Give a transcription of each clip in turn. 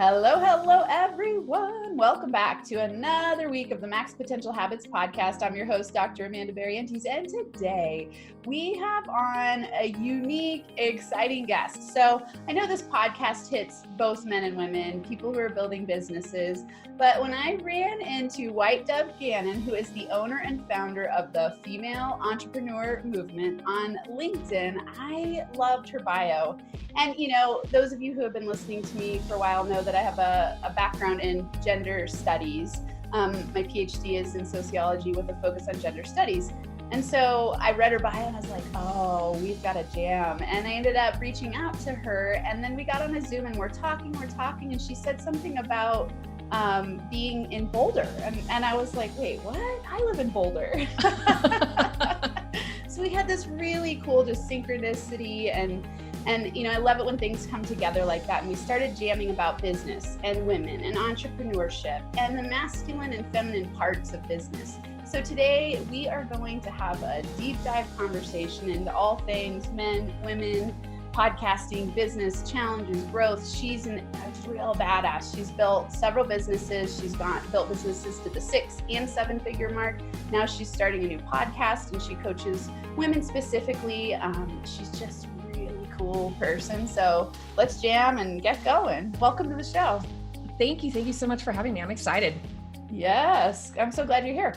Hello, hello, everyone. Welcome back to another week of the Max Potential Habits podcast. I'm your host, Dr. Amanda Barrientos, and today we have on a unique, exciting guest. So I know this podcast hits both men and women, people who are building businesses, but when I ran into Whitedove Gannon, who is the owner and founder of the Female Entrepreneur Movement on LinkedIn, I loved her bio. And, you know, those of you who have been listening to me for a while know that I have a background in gender studies. My PhD is in sociology with a focus on gender studies. And so I read her bio and I was like, oh, we've got a jam. And I ended up reaching out to her. And then we got on a Zoom and we're talking. And she said something about being in Boulder. And I was like, wait, what? I live in Boulder. So we had this really cool just synchronicity and you know, I love it when things come together like that. And we started jamming about business and women and entrepreneurship and the masculine and feminine parts of business. So today we are going to have a deep dive conversation into all things men, women, podcasting, business, challenges, growth. She's a real badass. She's built several businesses. She's built businesses to the 6 and 7-figure mark. Now she's starting a new podcast and she coaches women specifically. She's just cool person. So let's jam and get going. Welcome to the show. Thank you. Thank you so much for having me. I'm excited. Yes. I'm so glad you're here.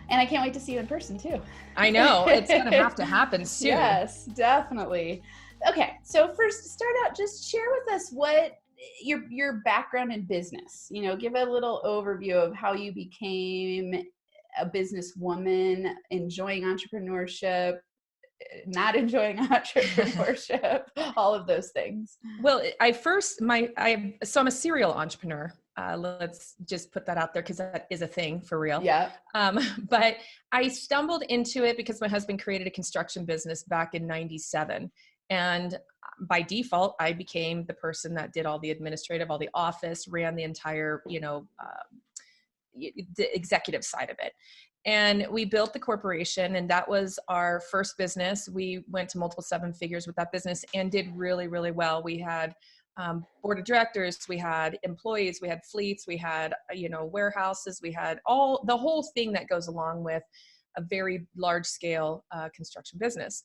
And I can't wait to see you in person too. I know. It's going to have to happen soon. Yes, definitely. Okay. So first, to start out, just share with us what your background in business, you know, give a little overview of how you became a businesswoman, enjoying entrepreneurship, not enjoying entrepreneurship, all of those things. Well, so I'm a serial entrepreneur. Let's just put that out there because that is a thing for real. Yeah. But I stumbled into it because my husband created a construction business back in '97. And by default, I became the person that did all the administrative, all the office, ran the entire, the executive side of it. And we built the corporation, and that was our first business. We went to multiple 7 figures with that business and did really, really well. We had board of directors, we had employees, we had fleets, we had, warehouses, we had the whole thing that goes along with a very large scale construction business.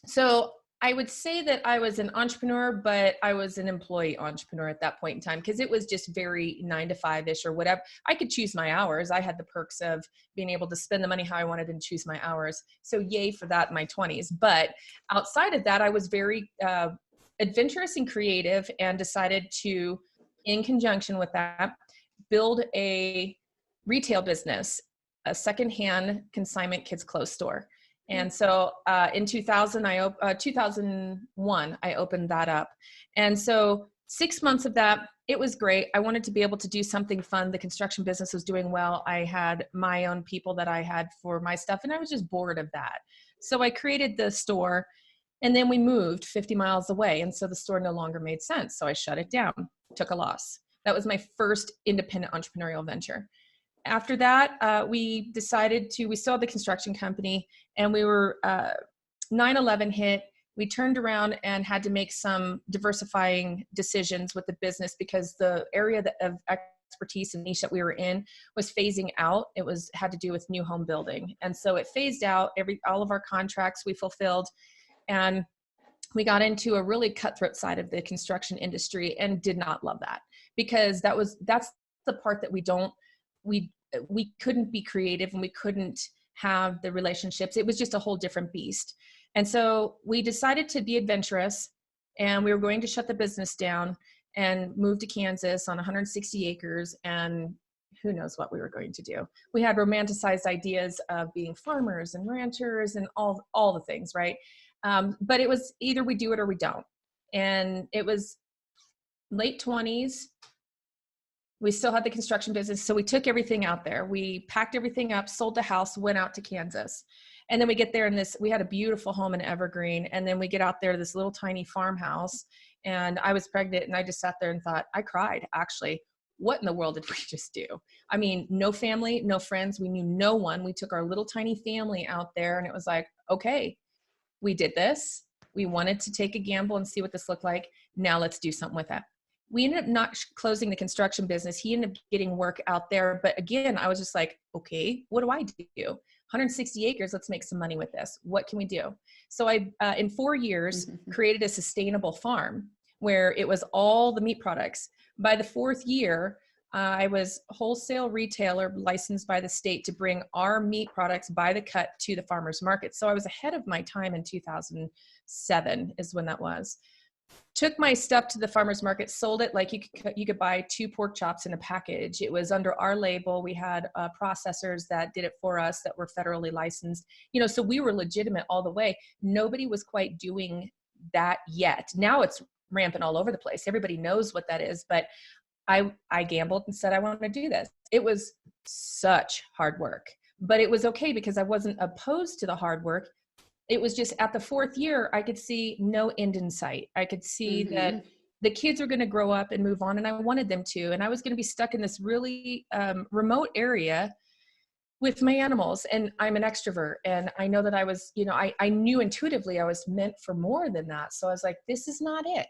So I would say that I was an entrepreneur, but I was an employee entrepreneur at that point in time because it was just very 9 to 5-ish or whatever. I could choose my hours. I had the perks of being able to spend the money how I wanted and choose my hours. So yay for that in my 20s. But outside of that, I was very adventurous and creative and decided to, in conjunction with that, build a retail business, a secondhand consignment kids clothes store. And so in 2001, I opened that up. And so 6 months of that, it was great. I wanted to be able to do something fun. The construction business was doing well. I had my own people that I had for my stuff, and I was just bored of that. So I created the store, and then we moved 50 miles away. And so the store no longer made sense. So I shut it down, took a loss. That was my first independent entrepreneurial venture. After that, we still had the construction company, and we were 9/11 hit. We turned around and had to make some diversifying decisions with the business because the area of expertise and niche that we were in was phasing out. It had to do with new home building. And so it phased out all of our contracts we fulfilled. And we got into a really cutthroat side of the construction industry and did not love that because that's the part that we couldn't be creative and we couldn't have the relationships. It was just a whole different beast. And so we decided to be adventurous, and we were going to shut the business down and move to Kansas on 160 acres. And who knows what we were going to do. We had romanticized ideas of being farmers and ranchers and all the things, right? But it was either we do it or we don't. And it was late 20s. We still had the construction business. So we took everything out there. We packed everything up, sold the house, went out to Kansas. And then we get there we had a beautiful home in Evergreen. And then we get out there to this little tiny farmhouse, and I was pregnant, and I just sat there and thought, I cried actually. What in the world did we just do? I mean, no family, no friends. We knew no one. We took our little tiny family out there, and it was like, okay, we did this. We wanted to take a gamble and see what this looked like. Now let's do something with it. we ended up not closing the construction business. He ended up getting work out there. But again, I was just like, okay, what do I do? 160 acres, let's make some money with this. What can we do? So I, in 4 years, created a sustainable farm where it was all the meat products. By the 4th year, I was wholesale retailer licensed by the state to bring our meat products by the cut to the farmers market. So I was ahead of my time in 2007 is when that was. Took my stuff to the farmer's market, sold it like you could buy 2 pork chops in a package. It was under our label. We had processors that did it for us that were federally licensed. So we were legitimate all the way. Nobody was quite doing that yet. Now it's rampant all over the place. Everybody knows what that is. But I gambled and said, I want to do this. It was such hard work, but it was okay because I wasn't opposed to the hard work. It was just at the 4th year, I could see no end in sight. I could see that the kids are going to grow up and move on, and I wanted them to. And I was going to be stuck in this really remote area with my animals. And I'm an extrovert. And I know that I was, I knew intuitively I was meant for more than that. So I was like, this is not it.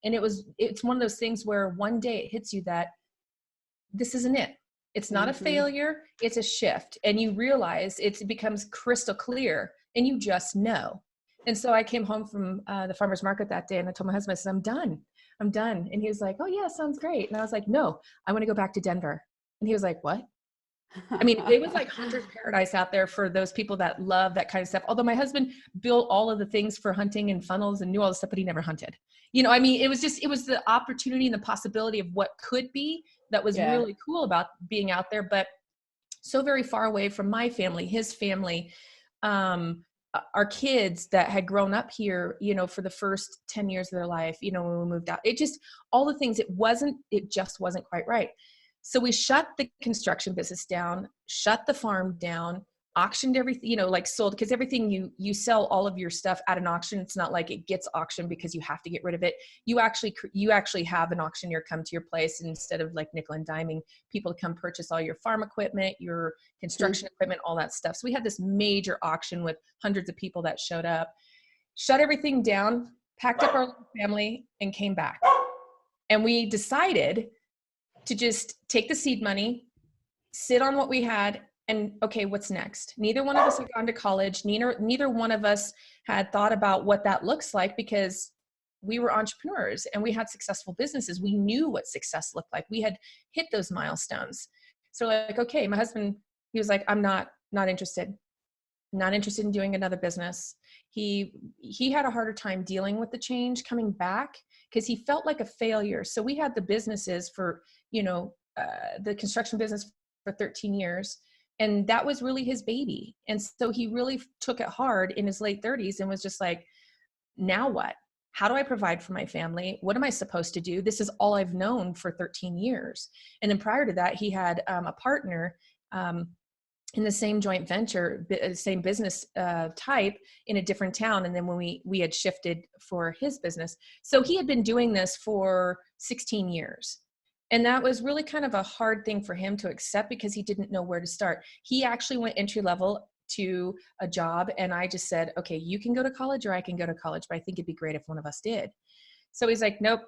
And it's one of those things where one day it hits you that this isn't it. It's not a failure. It's a shift. And you realize it becomes crystal clear. And you just know. And so I came home from the farmer's market that day and I told my husband, I said, I'm done. And he was like, oh yeah, sounds great. And I was like, no, I want to go back to Denver. And he was like, what? I mean, it was like hunter's paradise out there for those people that love that kind of stuff. Although my husband built all of the things for hunting and funnels and knew all the stuff, but he never hunted. It was the opportunity and the possibility of what could be that was really cool about being out there, but so very far away from my family, his family, our kids that had grown up here, for the first 10 years of their life, when we moved out, all the things, it just wasn't quite right. So we shut the construction business down, shut the farm down, auctioned everything, sold, because everything you sell all of your stuff at an auction. It's not like it gets auctioned because you have to get rid of it. You actually have an auctioneer come to your place, and instead of like nickel and diming people to come purchase all your farm equipment, your construction equipment, all that stuff. So we had this major auction with hundreds of people that showed up, shut everything down, packed up our family and came back. And we decided to just take the seed money, sit on what we had, and okay, what's next? Neither one of us had gone to college. Neither one of us had thought about what that looks like, because we were entrepreneurs and we had successful businesses. We knew what success looked like. We had hit those milestones. So like, okay, my husband, he was like, I'm not interested in doing another business. He had a harder time dealing with the change coming back because he felt like a failure. So we had the businesses for, the construction business for 13 years. And that was really his baby. And so he really took it hard in his late 30s and was just like, now what? How do I provide for my family? What am I supposed to do? This is all I've known for 13 years. And then prior to that, he had a partner in the same joint venture, same business type in a different town. And then when we had shifted for his business. So he had been doing this for 16 years. And that was really kind of a hard thing for him to accept because he didn't know where to start. He actually went entry level to a job. And I just said, okay, you can go to college or I can go to college, but I think it'd be great if one of us did. So he's like, nope,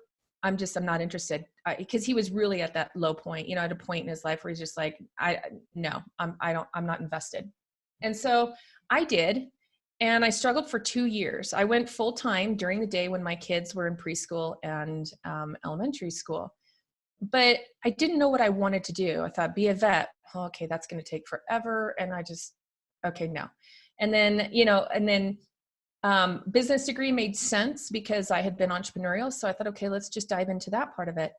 I'm not interested. Because he was really at that low point, at a point in his life where he's just like, I'm not invested. And so I did. And I struggled for 2 years. I went full time during the day when my kids were in preschool and elementary school. But I didn't know what I wanted to do. I thought, be a vet. Oh, okay, that's going to take forever. And okay, no. And then, business degree made sense because I had been entrepreneurial. So I thought, okay, let's just dive into that part of it.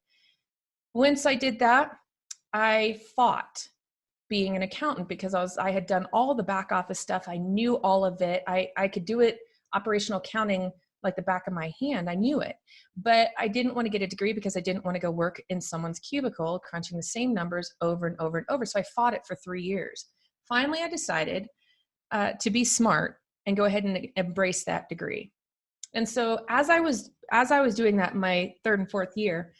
Once I did that, I fought being an accountant because I had done all the back office stuff. I knew all of it. I could do it, operational accounting, like the back of my hand. I knew it, but I didn't want to get a degree because I didn't want to go work in someone's cubicle, crunching the same numbers over and over and over. So I fought it for 3 years. Finally, I decided to be smart and go ahead and embrace that degree. And so as I was doing that in my 3rd and 4th year,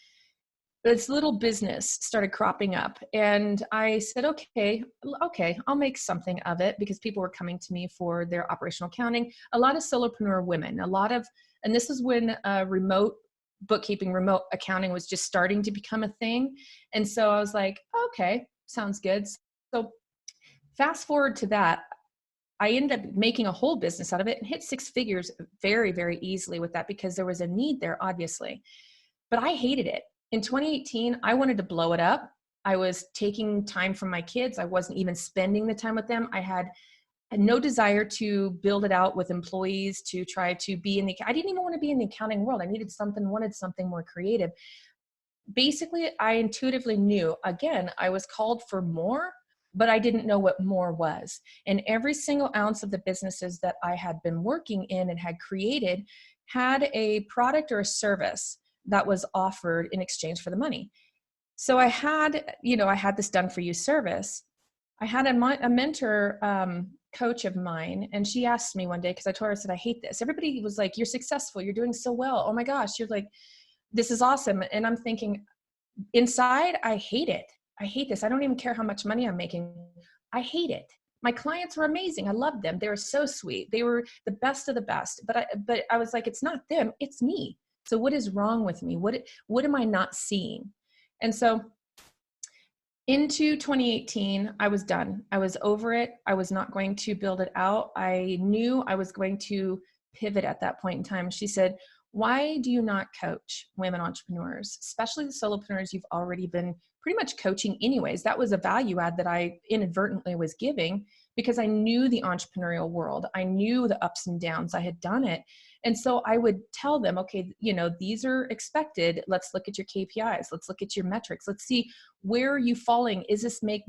this little business started cropping up and I said, okay, I'll make something of it because people were coming to me for their operational accounting. A lot of solopreneur women, and this is when remote bookkeeping, remote accounting was just starting to become a thing. And so I was like, okay, sounds good. So fast forward to that, I ended up making a whole business out of it and hit 6 figures very, very easily with that because there was a need there, obviously. But I hated it. In 2018, I wanted to blow it up. I was taking time from my kids. I wasn't even spending the time with them. I had no desire to build it out with employees to try to be in the, I didn't even want to be in the accounting world. I wanted something more creative. Basically, I intuitively knew, again, I was called for more, but I didn't know what more was. And every single ounce of the businesses that I had been working in and had created had a product or a service that was offered in exchange for the money. So I had this done for you service. I had a mentor coach of mine, and she asked me one day, because I told her, I said, I hate this. Everybody was like, you're successful. You're doing so well. Oh my gosh. You're like, this is awesome. And I'm thinking inside, I hate it. I hate this. I don't even care how much money I'm making. I hate it. My clients were amazing. I loved them. They were so sweet. They were the best of the best. But I was like, it's not them, it's me. So what is wrong with me? What am I not seeing? And so into 2018, I was done. I was over it. I was not going to build it out. I knew I was going to pivot at that point in time. She said, why do you not coach women entrepreneurs, especially the solopreneurs you've already been pretty much coaching anyways? That was a value add that I inadvertently was giving because I knew the entrepreneurial world. I knew the ups and downs. I had done it. And so I would tell them, okay, these are expected. Let's look at your KPIs. Let's look at your metrics. Let's see, where are you falling? Is this make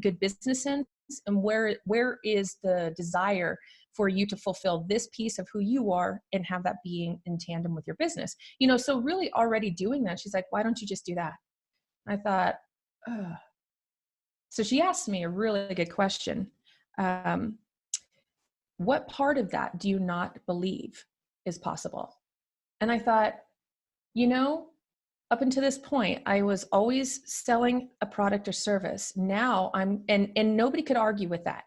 good business sense? And where is the desire for you to fulfill this piece of who you are and have that being in tandem with your business? So really already doing that. She's like, why don't you just do that? I thought, ugh. So she asked me a really good question. What part of that do you not believe is possible? And I thought, up until this point, I was always selling a product or service. Now and nobody could argue with that.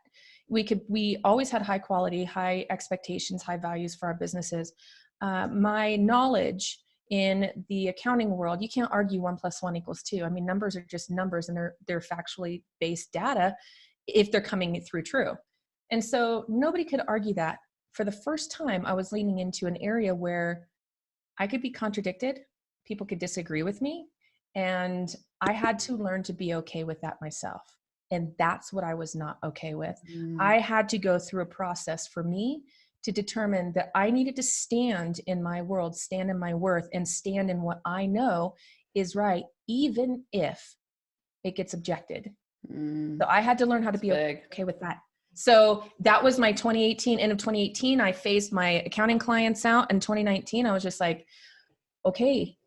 We always had high quality, high expectations, high values for our businesses. My knowledge in the accounting world, you can't argue 1 + 1 = 2. I mean, numbers are just numbers, and they're factually based data if they're coming through true. And so nobody could argue that. For the first time, I was leaning into an area where I could be contradicted. People could disagree with me. And I had to learn to be okay with that myself. And that's what I was not okay with. I had to go through a process for me to determine that I needed to stand in my world, stand in my worth, and stand in what I know is right, even if it gets objected. So I had to learn how to be okay with that. So that was my 2018, end of 2018, I phased my accounting clients out. In 2019, I was just like, okay,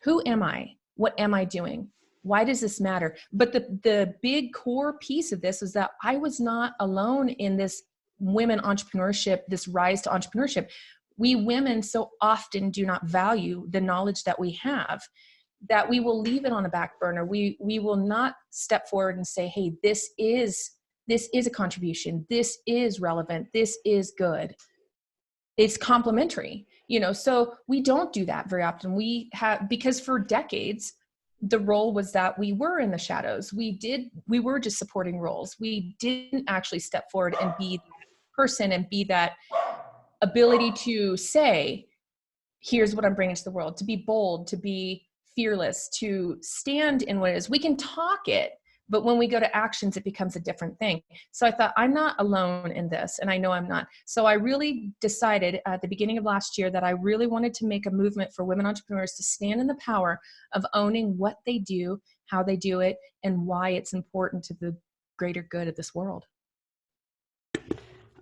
who am I? What am I doing? Why does this matter? But the big core piece of this is that I was not alone in this women entrepreneurship, this rise to entrepreneurship. We women so often do not value the knowledge that we have, that we will leave it on the back burner. We will not step forward and say, hey, this is a contribution. This is relevant. This is good. It's complementary, so we don't do that very often. Because for decades, the role was that we were in the shadows. We were just supporting roles. We didn't actually step forward and be that person and be that ability to say, here's what I'm bringing to the world, to be bold, to be fearless, to stand in what it is. We can talk it, but when we go to actions, it becomes a different thing. So I thought, I'm not alone in this, and I know I'm not. So I really decided at the beginning of last year that I really wanted to make a movement for women entrepreneurs to stand in the power of owning what they do, how they do it, and why it's important to the greater good of this world.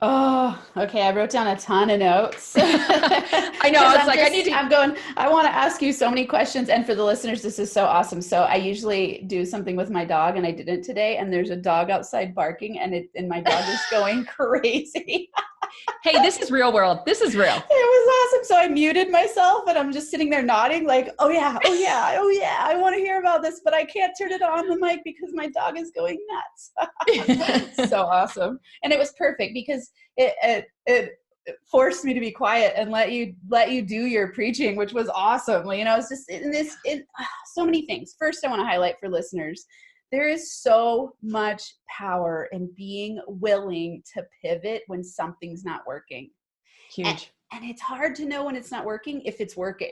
Oh, okay. I wrote down a ton of notes. I know. I want to ask you so many questions. And for the listeners, this is so awesome. So I usually do something with my dog, and I didn't today. And there's a dog outside barking, and my dog is going crazy. Hey, this is real world. This is real. It was awesome. So I muted myself, and I'm just sitting there nodding like, oh yeah, I want to hear about this, but I can't turn it on the mic because my dog is going nuts. So awesome. And it was perfect because it forced me to be quiet and let you do your preaching, which was awesome. You know, it's just so many things. First, I want to highlight for listeners, there is so much power in being willing to pivot when something's not working. Huge. And it's hard to know when it's not working if it's working.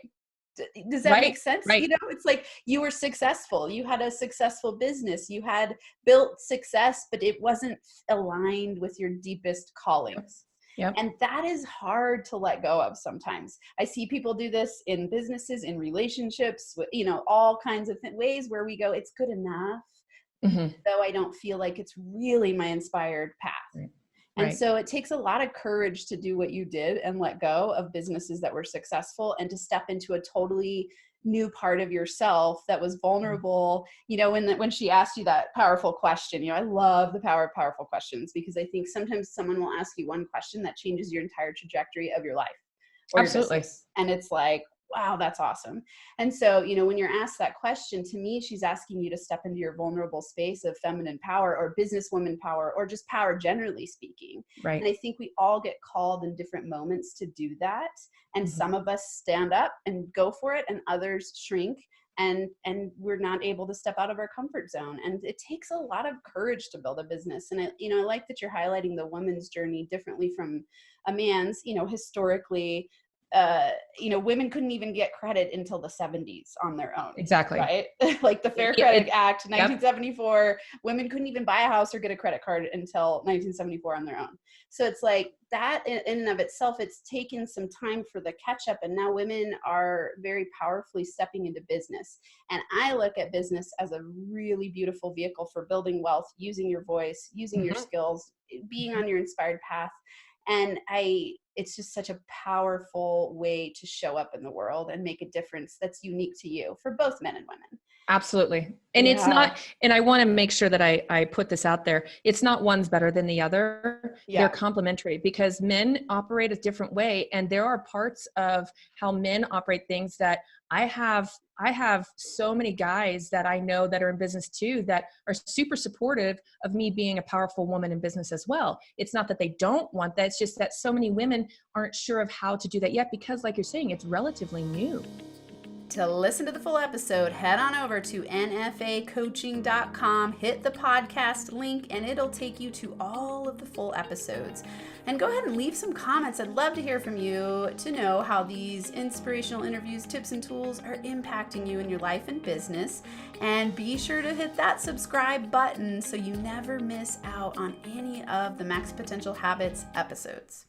Does that Right, make sense? right. You know, it's like you were successful. You had a successful business. You had built success, but it wasn't aligned with your deepest callings. Yep. And that is hard to let go of sometimes. I see people do this in businesses, in relationships, you know, all kinds of ways where we go, it's good enough, though I don't feel like it's really my inspired path. Right. And so it takes a lot of courage to do what you did and let go of businesses that were successful and to step into a totally new part of yourself that was vulnerable. You know, when she asked you that powerful question, you know, I love the power of powerful questions, because I think sometimes someone will ask you one question that changes your entire trajectory of your life or Absolutely. your business. And it's like, wow, that's awesome. And so, you know, when you're asked that question, to me, she's asking you to step into your vulnerable space of feminine power or businesswoman power, or just power, generally speaking. Right. And I think we all get called in different moments to do that. And some of us stand up and go for it, and others shrink, and we're not able to step out of our comfort zone. And it takes a lot of courage to build a business. And I like that you're highlighting the woman's journey differently from a man's. You know, historically, you know, women couldn't even get credit until the 70s on their own. Exactly. Right? Like the Fair Credit Act, 1974, women couldn't even buy a house or get a credit card until 1974 on their own. So it's like that in and of itself, it's taken some time for the catch up. And now women are very powerfully stepping into business. And I look at business as a really beautiful vehicle for building wealth, using your voice, using your skills, being on your inspired path. And it's just such a powerful way to show up in the world and make a difference that's unique to you, for both men and women. Absolutely. And it's not, and I want to make sure that I put this out there. It's not one's better than the other. They're complementary, because men operate a different way. And there are parts of how men operate things that I have so many guys that I know that are in business too, that are super supportive of me being a powerful woman in business as well. It's not that they don't want that. It's just that so many women aren't sure of how to do that yet, because like you're saying, it's relatively new. To listen to the full episode, head on over to nfacoaching.com, hit the podcast link, and it'll take you to all of the full episodes. And go ahead and leave some comments. I'd love to hear from you, to know how these inspirational interviews, tips, and tools are impacting you in your life and business. And be sure to hit that subscribe button so you never miss out on any of the Max Potential Habits episodes.